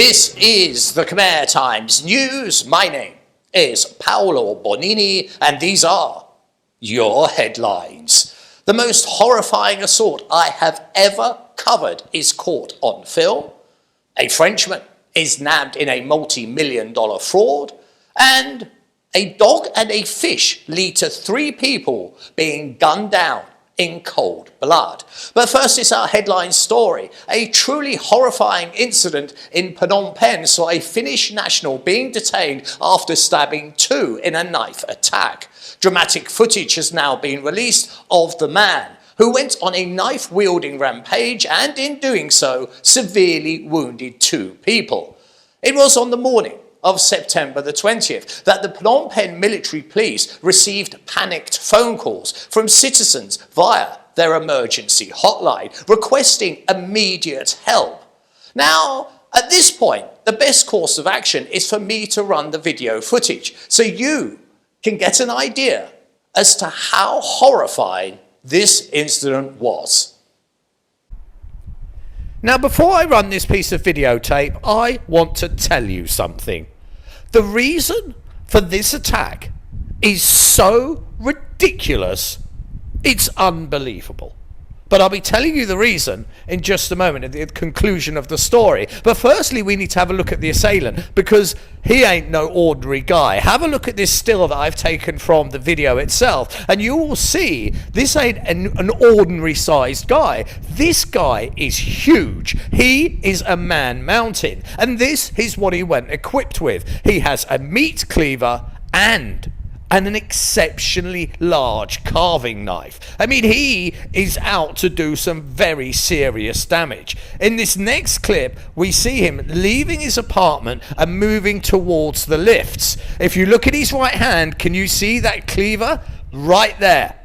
This is the Khmer Times News. My name is Paolo Bonini, and these are your headlines. The most horrifying assault I have ever covered is caught on film. A Frenchman is nabbed in a multi-million-dollar fraud, and a dog and a fish lead to 3 people being gunned down in cold blood. But first, it's our headline story. A truly horrifying incident in Phnom Penh saw a Finnish national being detained after stabbing 2 in a knife attack. Dramatic footage has now been released of the man who went on a knife-wielding rampage and, in doing so, severely wounded 2 people. It was on the morning of September the 20th that the Phnom Penh military police received panicked phone calls from citizens via their emergency hotline requesting immediate help. Now, at this point, the best course of action is for me to run the video footage so you can get an idea as to how horrifying this incident was. Now, before I run this piece of videotape, I want to tell you something. The reason for this attack is so ridiculous, it's unbelievable. But I'll be telling you the reason in just a moment at the conclusion of the story. But firstly, we need to have a look at the assailant, because he ain't no ordinary guy. Have a look at this still that I've taken from the video itself, and you will see this ain't an ordinary sized guy. This guy is huge. He is a man mountain, and this is what he went equipped with. He has a meat cleaver and an exceptionally large carving knife. I mean, he is out to do some very serious damage. In this next clip, we see him leaving his apartment and moving towards the lifts. If you look at his right hand, can you see that cleaver? Right there.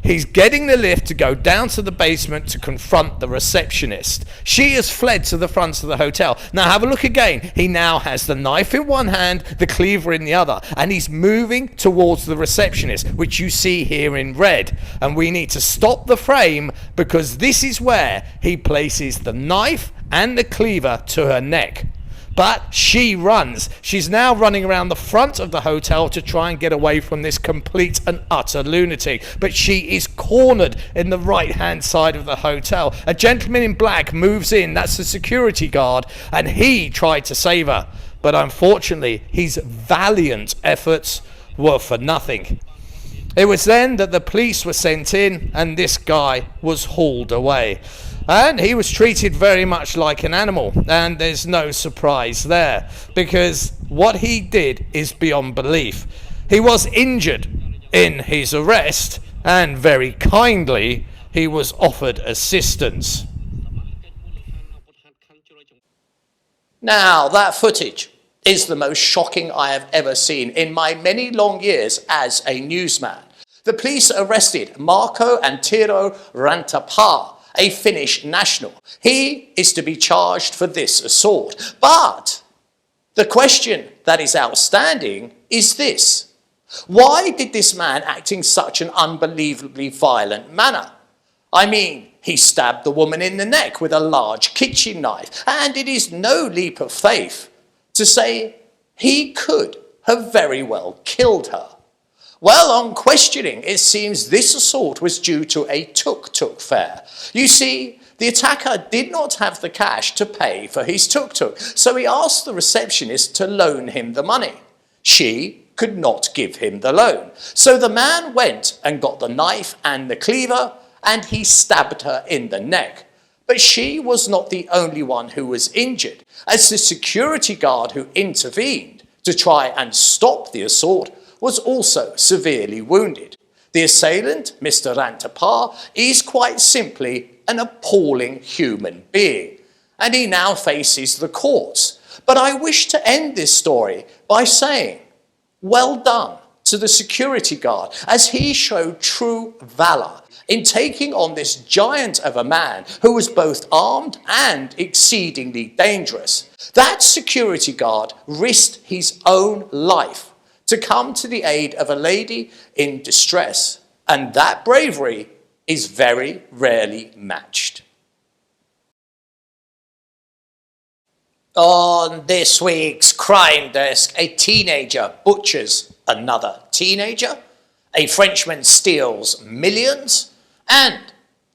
He's getting the lift to go down to the basement to confront the receptionist. She has fled to the front of the hotel. Now have a look again. He now has the knife in one hand, the cleaver in the other, and he's moving towards the receptionist, which you see here in red. And we need to stop the frame because this is where he places the knife and the cleaver to her neck. But she runs. She's now running around the front of the hotel to try and get away from this complete and utter lunatic. But she is cornered in the right-hand side of the hotel. A gentleman in black moves in. That's the security guard. And he tried to save her. But unfortunately, his valiant efforts were for nothing. It was then that the police were sent in and this guy was hauled away. And he was treated very much like an animal, and there's no surprise there, because what he did is beyond belief. He was injured in his arrest, and very kindly, he was offered assistance. Now, that footage is the most shocking I have ever seen in my many long years as a newsman. The police arrested Marco Antero Rantapar, a Finnish national. He is to be charged for this assault. But the question that is outstanding is this. Why did this man act in such an unbelievably violent manner? I mean, he stabbed the woman in the neck with a large kitchen knife, and it is no leap of faith to say he could have very well killed her. Well, on questioning, it seems this assault was due to a tuk-tuk fare. You see, the attacker did not have the cash to pay for his tuk-tuk, so he asked the receptionist to loan him the money. She could not give him the loan. So the man went and got the knife and the cleaver, and he stabbed her in the neck. But she was not the only one who was injured, as the security guard who intervened to try and stop the assault was also severely wounded. The assailant, Mr. Rantapar, is quite simply an appalling human being, and he now faces the courts. But I wish to end this story by saying, well done to the security guard, as he showed true valor in taking on this giant of a man who was both armed and exceedingly dangerous. That security guard risked his own life to come to the aid of a lady in distress, and that bravery is very rarely matched. On this week's crime desk, a teenager butchers another teenager, a Frenchman steals millions, and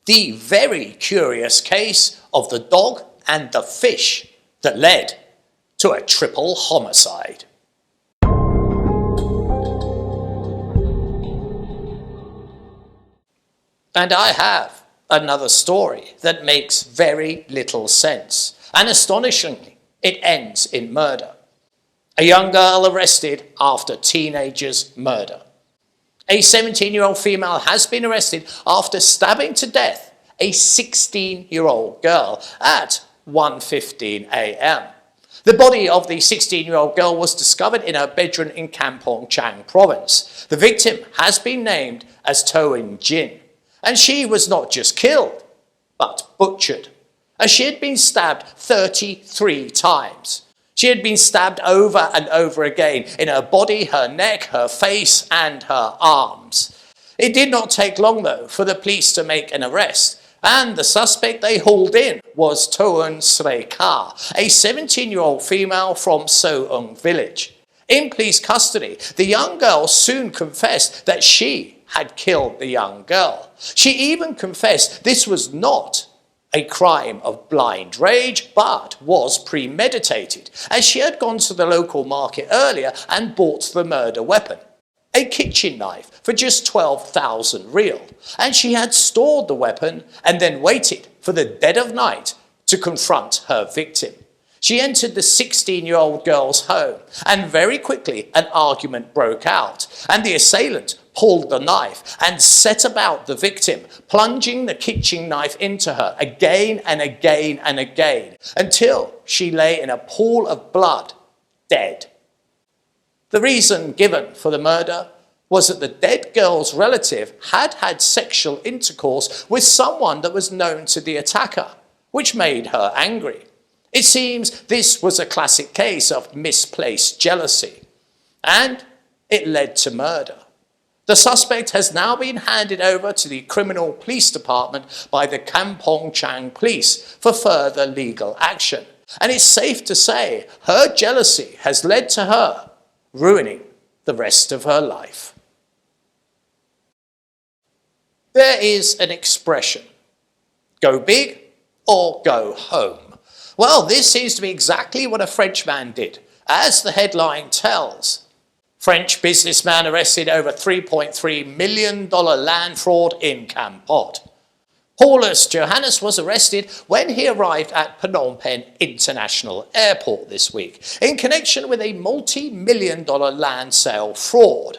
the very curious case of the dog and the fish that led to a triple homicide. And I have another story that makes very little sense, and astonishingly, it ends in murder. A young girl arrested after teenager's murder. A 17-year-old female has been arrested after stabbing to death a 16-year-old girl at 1:15 a.m. The body of the 16-year-old girl was discovered in her bedroom in Kampong Chang province. The victim has been named as Toin Jin, and she was not just killed, but butchered, as she had been stabbed 33 times. She had been stabbed over and over again in her body, her neck, her face, and her arms. It did not take long, though, for the police to make an arrest, and the suspect they hauled in was Toon Srey Kar, a 17-year-old female from Soung village. In police custody, the young girl soon confessed that she had killed the young girl. She even confessed this was not a crime of blind rage, but was premeditated, as she had gone to the local market earlier and bought the murder weapon, a kitchen knife, for just 12,000 real, and she had stored the weapon and then waited for the dead of night to confront her victim. She entered the 16-year-old girl's home, and very quickly an argument broke out, and the assailant pulled the knife and set about the victim, plunging the kitchen knife into her again and again and again, until she lay in a pool of blood, dead. The reason given for the murder was that the dead girl's relative had had sexual intercourse with someone that was known to the attacker, which made her angry. It seems this was a classic case of misplaced jealousy, and it led to murder. The suspect has now been handed over to the Criminal Police Department by the Kampong Chang Police for further legal action. And it's safe to say her jealousy has led to her ruining the rest of her life. There is an expression, go big or go home. Well, this seems to be exactly what a Frenchman did, as the headline tells. French businessman arrested over $3.3 million land fraud in Kampot. Paulus Johannes was arrested when he arrived at Phnom Penh International Airport this week in connection with a multi-million-dollar land sale fraud.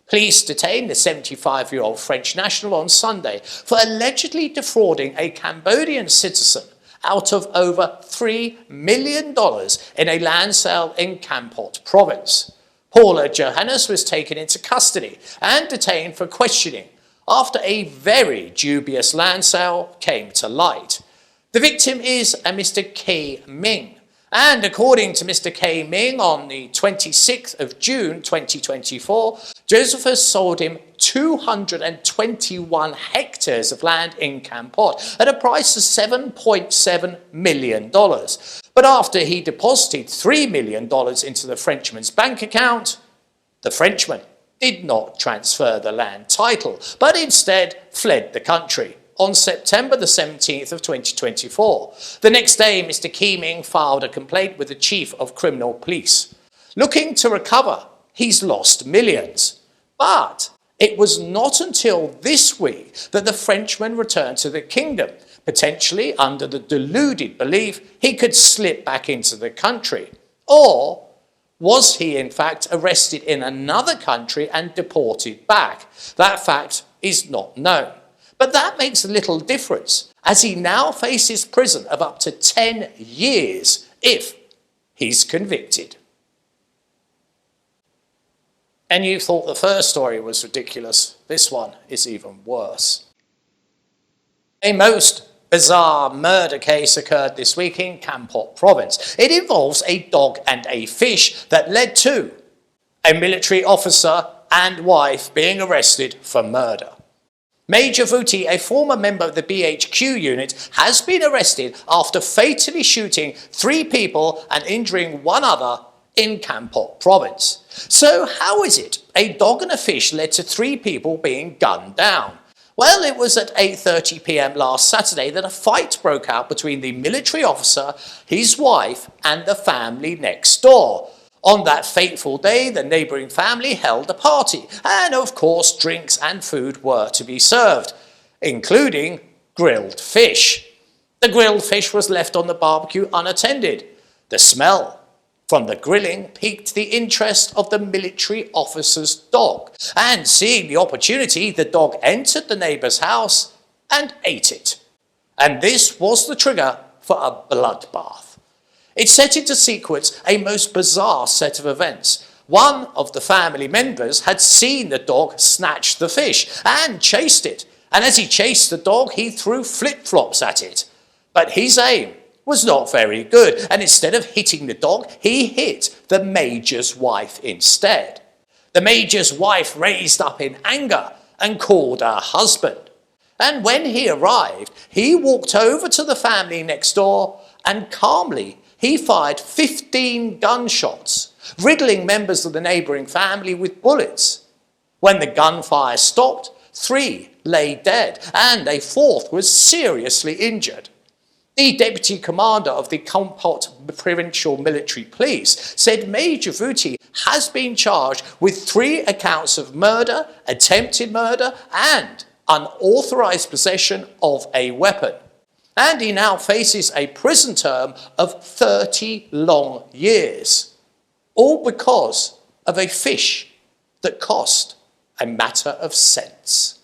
Police detained the 75-year-old French national on Sunday for allegedly defrauding a Cambodian citizen out of over $3 million in a land sale in Kampot province. Paula Johannes was taken into custody and detained for questioning after a very dubious land sale came to light. The victim is a Mr. K. Ming, and according to Mr. K. Ming, on the 26th of June 2024, Josephus sold him 221 hectares of land in Kampot at a price of $7.7 million. But after he deposited $3 million into the Frenchman's bank account, the Frenchman did not transfer the land title, but instead fled the country on September the 17th of 2024. The next day, Mr. Keeming filed a complaint with the Chief of Criminal Police, looking to recover his lost millions. But it was not until this week that the Frenchman returned to the kingdom, potentially under the deluded belief he could slip back into the country. Or was he in fact arrested in another country and deported back? That fact is not known. But that makes little difference, as he now faces prison of up to 10 years if he's convicted. And you thought the first story was ridiculous. This one is even worse. A most bizarre murder case occurred this week in Kampot province. It involves a dog and a fish that led to a military officer and wife being arrested for murder. Major Vuti, a former member of the BHQ unit, has been arrested after fatally shooting 3 people and injuring 1 other in Kampot province. So how is it a dog and a fish led to 3 people being gunned down? Well, it was at 8:30 p.m. last Saturday that a fight broke out between the military officer, his wife, and the family next door. On that fateful day, the neighbouring family held a party, and of course drinks and food were to be served, including grilled fish. The grilled fish was left on the barbecue unattended. The smell from the grilling piqued the interest of the military officer's dog, and seeing the opportunity, the dog entered the neighbour's house and ate it. And this was the trigger for a bloodbath. It set into sequence a most bizarre set of events. One of the family members had seen the dog snatch the fish and chased it, and as he chased the dog, he threw flip-flops at it. But his aim was not very good, and instead of hitting the dog, he hit the Major's wife instead. The Major's wife raised up in anger and called her husband. And when he arrived, he walked over to the family next door and calmly he fired 15 gunshots, riddling members of the neighbouring family with bullets. When the gunfire stopped, 3 lay dead and a 4th was seriously injured. The deputy commander of the Kampot Provincial Military Police said Major Vuti has been charged with 3 accounts of murder, attempted murder, and unauthorised possession of a weapon. And he now faces a prison term of 30 long years, all because of a fish that cost a matter of cents.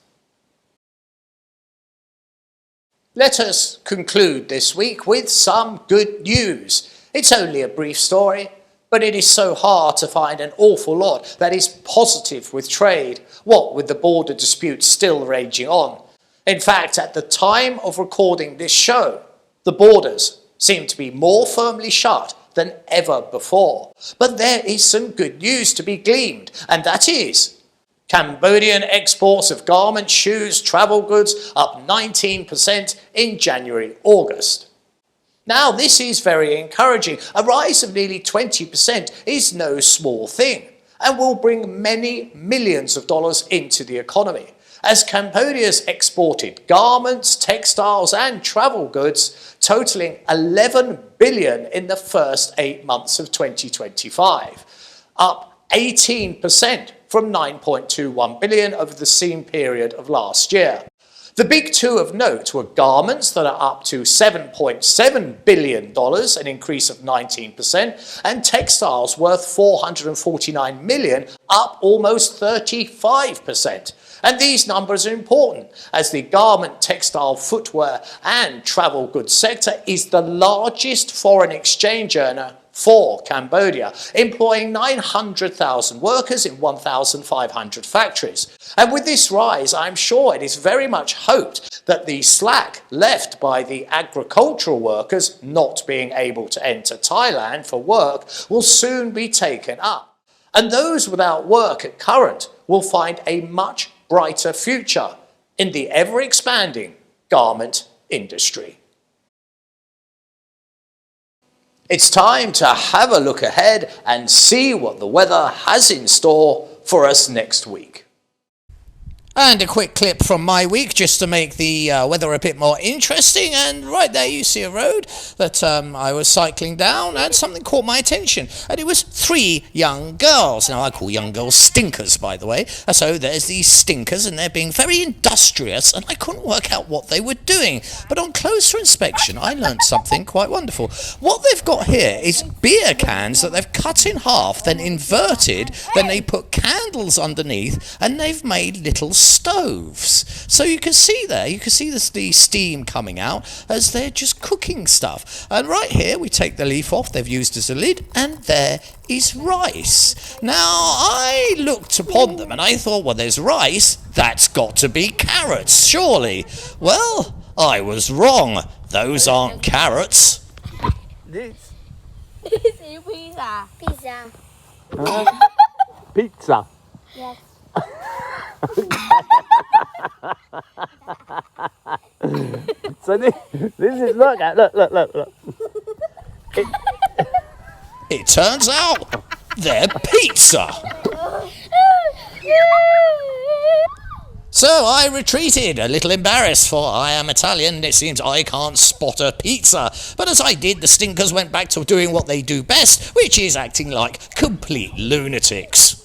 Let us conclude this week with some good news. It's only a brief story, but it is so hard to find an awful lot that is positive with trade, what with the border dispute still raging on. In fact, at the time of recording this show, the borders seem to be more firmly shut than ever before. But there is some good news to be gleaned, and that is Cambodian exports of garments, shoes, travel goods up 19% in January-August. Now, this is very encouraging. A rise of nearly 20% is no small thing and will bring many millions of dollars into the economy, as Cambodia's exported garments, textiles and travel goods totalling $11 billion in the first 8 months of 2025, up 18% from $9.21 billion over the same period of last year. The big 2 of note were garments that are up to $7.7 billion, an increase of 19%, and textiles worth $449 million, up almost 35%. And these numbers are important, as the garment, textile, footwear and travel goods sector is the largest foreign exchange earner for Cambodia, employing 900,000 workers in 1,500 factories. And with this rise, I'm sure it is very much hoped that the slack left by the agricultural workers not being able to enter Thailand for work will soon be taken up. And those without work at current will find a much brighter future in the ever-expanding garment industry. It's time to have a look ahead and see what the weather has in store for us next week. And a quick clip from my week just to make the weather a bit more interesting. And right there you see a road that I was cycling down and something caught my attention. And it was 3 young girls. Now I call young girls stinkers, by the way. So there's these stinkers and they're being very industrious and I couldn't work out what they were doing. But on closer inspection I learned something quite wonderful. What they've got here is beer cans that they've cut in half, then inverted, then they put candles underneath and they've made little stoves. So you can see there, you can see the steam coming out as they're just cooking stuff. And right here we take the leaf off they've used as a lid and there is rice. Now I looked upon them and I thought, well, there's rice, that's got to be carrots, surely. Well, I was wrong. Those aren't carrots. This is pizza. pizza. Yes. So this is, look. It turns out they're pizza. So I retreated, a little embarrassed, for I am Italian and it seems I can't spot a pizza. But as I did, the stinkers went back to doing what they do best, which is acting like complete lunatics.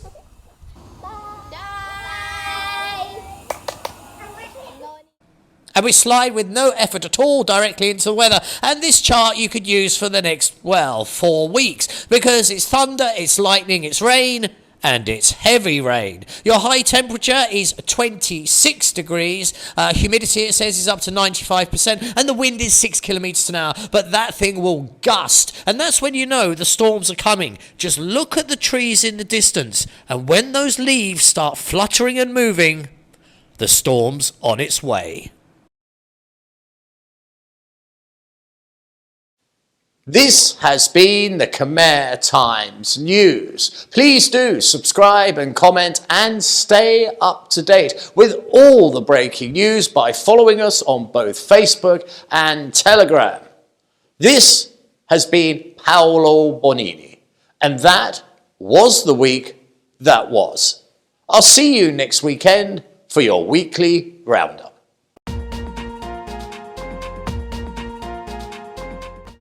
And we slide with no effort at all directly into the weather. And this chart you could use for the next, 4 weeks. Because it's thunder, it's lightning, it's rain, and it's heavy rain. Your high temperature is 26 degrees. Humidity, it says, is up to 95%. And the wind is 6 kilometers an hour. But that thing will gust. And that's when you know the storms are coming. Just look at the trees in the distance. And when those leaves start fluttering and moving, the storm's on its way. This has been the Khmer Times News. Please do subscribe and comment and stay up to date with all the breaking news by following us on both Facebook and Telegram. This has been Paolo Bonini, and that was the week that was. I'll see you next weekend for your weekly Roundup.